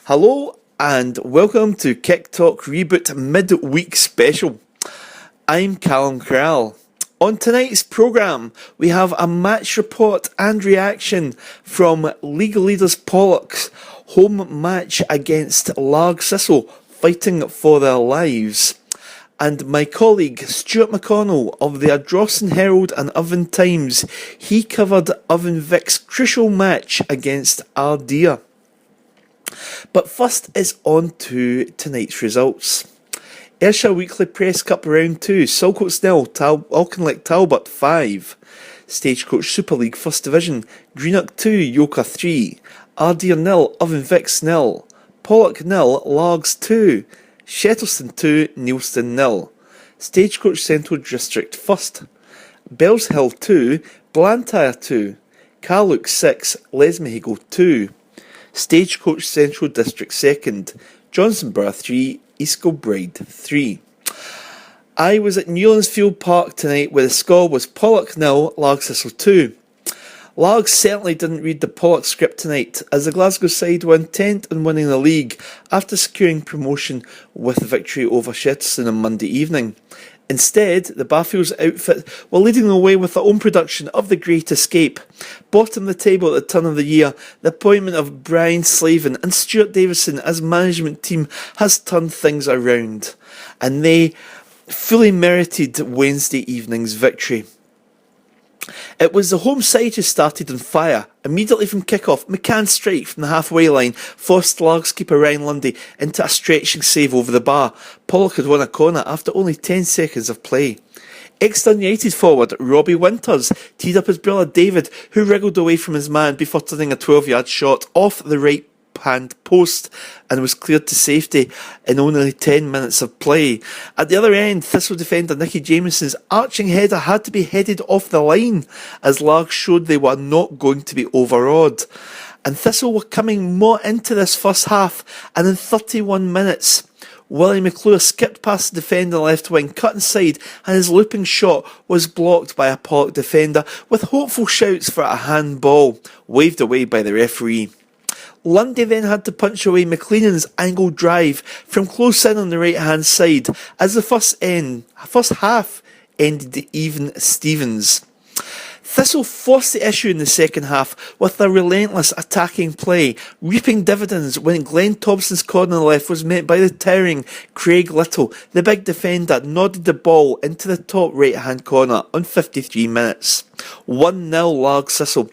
Hello and welcome to Kicktalk Reboot midweek special. I'm Callum Crowell. On tonight's programme, we have a match report and reaction from League Leaders Pollok's home match against Thistle, fighting for their lives. And my colleague Stuart McConnell of the Ardrossan Herald and Irvine Times, he covered Irvine Vic's crucial match against Ardeer. But first is on to tonight's results. Ayrshire Weekly Press Cup Round 2, Saltcoats 0, Auchinleck Talbot 5. Stagecoach Super League First Division, Greenock 2, Yoka 3. Ardeer 0, Irvine Vics 0. Pollok 0, Largs 2. Shettleston 2, Neilston 0. Stagecoach Central District 1st. Bells Hill 2, Blantyre 2. Carluke 6, Lesmahagle 2. Stagecoach Central District 2nd, Johnsonborough 3, East Kilbride 3. I was at Newlandsfield Park tonight where the score was Pollok 0, Largs Thistle 2. Largs certainly didn't read the Pollok script tonight, as the Glasgow side were intent on winning the league after securing promotion with a victory over Shettleston on Monday evening. Instead, the Barfields outfit were leading the way with their own production of The Great Escape. Bottom of the table at the turn of the year, the appointment of Brian Slavin and Stuart Davison as management team has turned things around, and they fully merited Wednesday evening's victory. It was the home side who started on fire. Immediately from kick-off, McCann's strike from the halfway line forced Largs keeper Ryan Lundy into a stretching save over the bar. Pollok had won a corner after only 10 seconds of play. Exton United forward Robbie Winters teed up his brother David, who wriggled away from his man before turning a 12-yard shot off the right hand post and was cleared to safety in only 10 minutes of play. At the other end, Thistle defender Nicky Jamieson's arching header had to be headed off the line as Largs showed they were not going to be overawed. And Thistle were coming more into this first half, and in 31 minutes Willie McClure skipped past the defender left wing, cut inside, and his looping shot was blocked by a Pollok defender with hopeful shouts for a handball, waved away by the referee. Lundy then had to punch away McLeanan's angled drive from close in on the right hand side as the first half ended even Stevens. Thistle forced the issue in the second half with their relentless attacking play, reaping dividends when Glenn Thompson's corner left was met by the towering Craig Little. The big defender nodded the ball into the top right hand corner on 53 minutes. 1-0 Largs Thistle.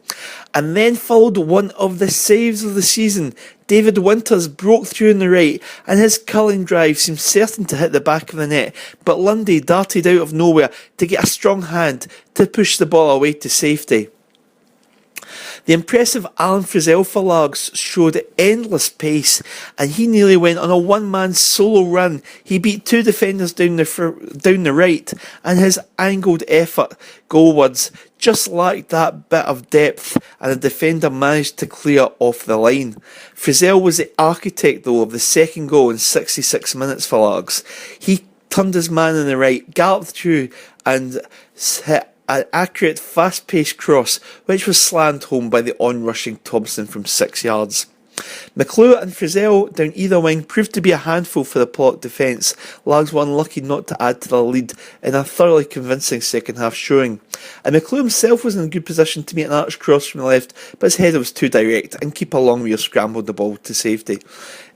And then followed one of the saves of the season. David Winters broke through on the right and his curling drive seemed certain to hit the back of the net, but Lundy darted out of nowhere to get a strong hand to push the ball away to safety. The impressive Alan Frizzell for Largs showed endless pace and he nearly went on a one-man solo run. He beat two defenders down the right and his angled effort goalwards just lacked that bit of depth and the defender managed to clear off the line. Frizzell was the architect though of the second goal in 66 minutes for Largs. He turned his man on the right, galloped through and hit an accurate, fast-paced cross, which was slammed home by the on-rushing Thompson from 6 yards. McClure and Frizzell down either wing proved to be a handful for the Pollok defence. Largs were unlucky not to add to the lead in a thoroughly convincing second-half showing. And McClure himself was in a good position to meet an arch cross from the left, but his header was too direct and keeper Longweir scrambled the ball to safety.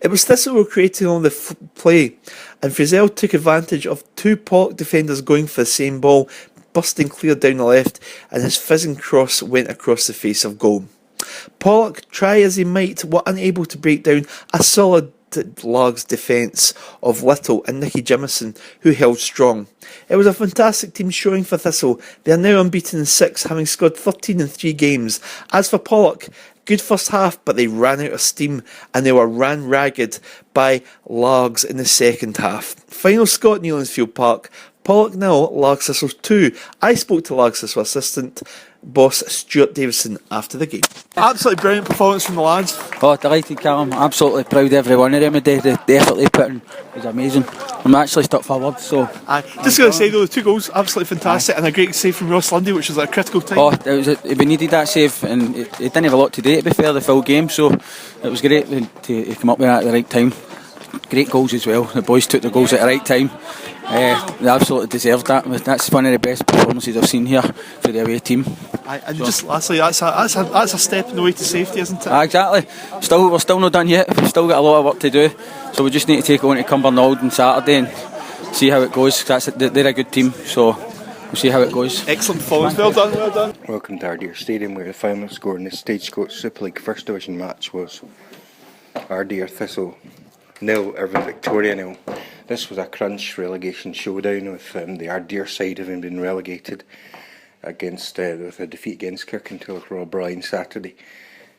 It was Thistle who were creating all the play, and Frizzell took advantage of two Pollok defenders going for the same ball, busting clear down the left, and his fizzing cross went across the face of goal. Pollok, try as he might, were unable to break down a solid Largs defence of Little and Nicky Jamieson, who held strong. It was a fantastic team showing for Thistle. They are now unbeaten in 6, having scored 13 in 3 games. As for Pollok, good first half, but they ran out of steam and they were ran ragged by Largs in the second half. Final score at Newlandsfield Park, Pollok 0, Largs Thistle 2. I spoke to Largs Thistle assistant boss Stuart Davison after the game. Absolutely brilliant performance from the lads. Oh, delighted, Callum. Absolutely proud of every one of them today. The effort they put in was amazing. I'm actually stuck forward, so... Just going to say though, the 2 goals, absolutely fantastic, and a great save from Ross Lundy, which was at a critical time. Oh, we needed that save, and he didn't have a lot to do, to be fair, the full game, so it was great to come up with that at the right time. Great goals as well. The boys took the goals at the right time. They absolutely deserved that. That's one of the best performances I've seen here for the away team. And so, just lastly, that's a step in the way to safety, isn't it? Exactly. We're still not done yet. We've still got a lot of work to do. So we just need to take it on to Cumbernauld on Saturday and see how it goes. They're a good team, so we'll see how it goes. Excellent performance. Well done, well done. Welcome to Ardeer Stadium, where the final score in the Stagecoach Super League First Division match was Ardeer Thistle 0, Irvine Victoria 0. This was a crunch relegation showdown with the Ardeer side having been relegated with a defeat against Kirkintilloch O'Brien Saturday.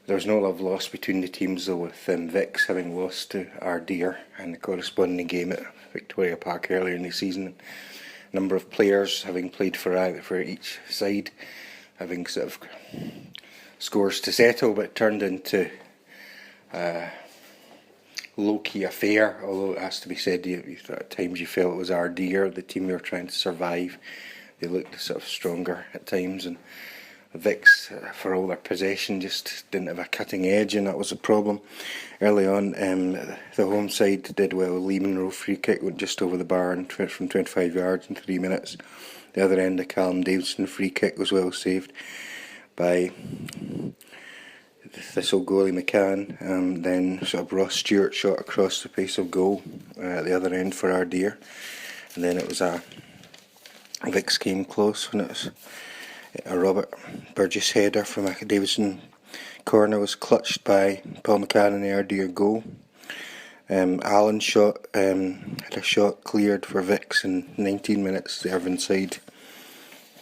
There was no love lost between the teams though, with Vix having lost to Ardeer in the corresponding game at Victoria Park earlier in the season. A number of players having played for each side, having sort of scores to settle, but it turned into low-key affair, although it has to be said, at times you felt it was Ardeer, the team they were trying to survive. They looked sort of stronger at times, and Vix, for all their possession, just didn't have a cutting edge, and that was a problem. Early on, the home side did well. Lee Monroe free kick went just over the bar from 25 yards in 3 minutes. The other end, the Callum Davison free kick was well saved by the Thistle goalie McCann. Then sort of Ross Stewart shot across the pace of goal at the other end for Ardeer, and then it was Vix came close when it was a Robert Burgess header from a Davison corner was clutched by Paul McCann in the Ardeer goal. Allen had a shot cleared for Vix in 19 minutes. The Irvine side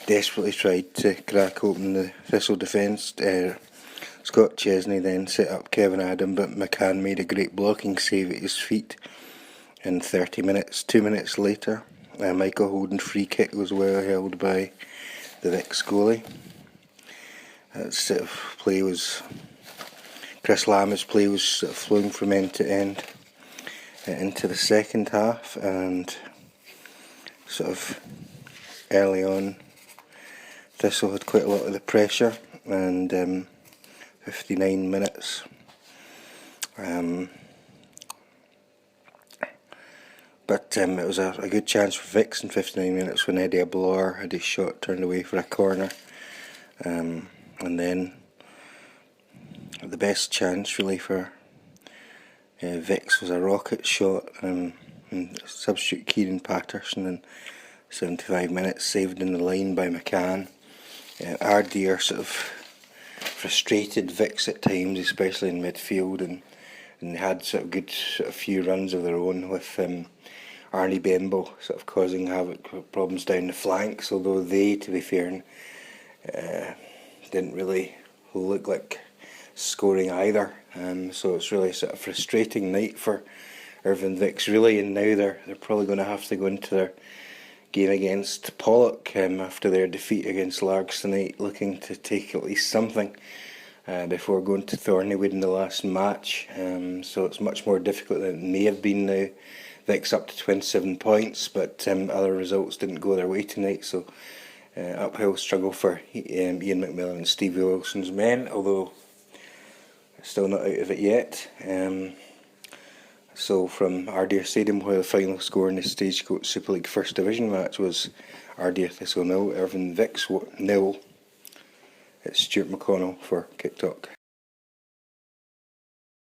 desperately tried to crack open the Thistle defence. Scott Chesney then set up Kevin Adam, but McCann made a great blocking save at his feet in 30 minutes. 2 minutes later, Michael Holden free kick was well held by the Vix goalie. Chris Lama's play was sort of flowing from end to end into the second half, and sort of early on Thistle had quite a lot of the pressure, and 59 minutes but it was a good chance for Vix in 59 minutes when Eddie Ablar had his shot turned away for a corner, and then the best chance really for Vix was a rocket shot, and substitute Kieran Patterson in 75 minutes, saved in the line by McCann. Ardeer sort of frustrated Vix at times, especially in midfield, and they had sort of good few runs of their own with Arnie Bembo sort of causing havoc problems down the flanks, although they, to be fair, didn't really look like scoring either. So it's really sort of frustrating night for Irvine Vix really, and now they're probably going to have to go into their game against Pollok after their defeat against Largs tonight, looking to take at least something before going to Thorneywood in the last match. So it's much more difficult than it may have been now. Vix up to 27 points, but other results didn't go their way tonight, so uphill struggle for Ian McMillan and Stevie Wilson's men, although still not out of it yet. So from Ardeer Stadium, where the final score in the Stagecoach Super League First Division match was Ardeer Thistle 0, Irvine Vix 0. It's Stuart McConnell for Kicktalk.